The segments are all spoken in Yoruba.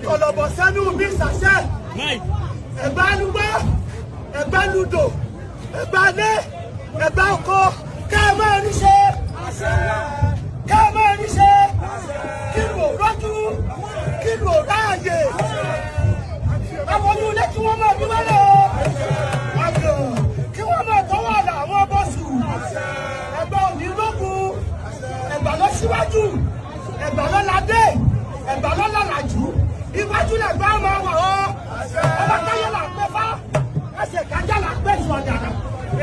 Kọ̀lọ̀bọ̀ sẹ́nu mi ṣàṣẹ. Ẹ̀gbá lúgbọ́, ẹ̀gbá lúdò, ẹ̀gbá lé, ẹ̀gbá oko, ká ẹ máa rí ṣe. Ká ẹ máa rí ṣe. Kí ni ò rọ́jú? Kí ni ò ráàyè? Àwọn ọdún ilé kí wọ́n máa dúró lọ. Àgbẹ̀ kí wọ́n máa tọ́wọ́ àlà àwọn bọ́sù. Ẹ̀gbá òní lógun, ẹ̀gbá lọ síwájú, ẹ̀gbá lọ ládé, ẹ̀gbá lọ lálàjú. Iwájú lè gbá ọmọ wà ó. Ọba táyé là ń pẹ́ fá. Ẹsẹ̀ kájà là ń pẹ́ ìṣọ̀dàdà.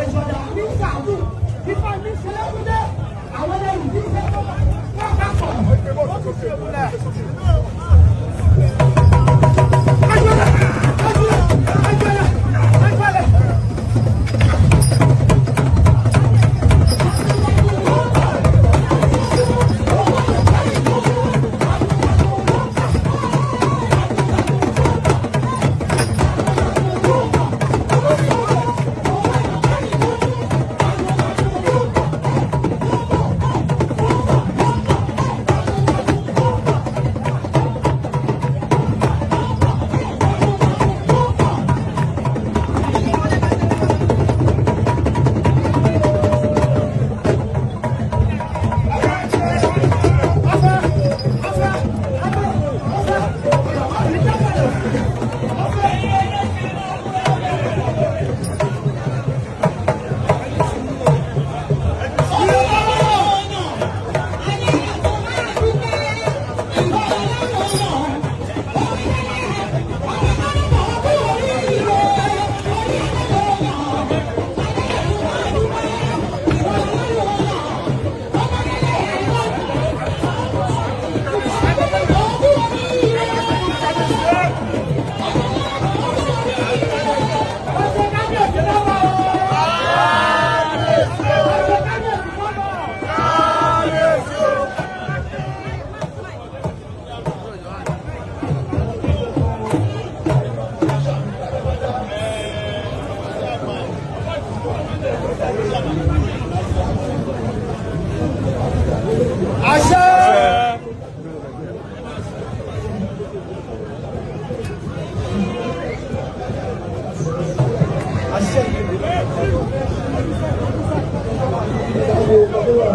Ìṣọ̀dàdà ní sàánù. Ifá ní Ṣẹlẹ́kúndé. Àwọn ẹlẹ́yìn ní Ṣẹlẹ́kúndé. Wọ́n bá pọ̀. Ó ti ṣe ìmúlẹ̀.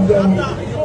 jẹun.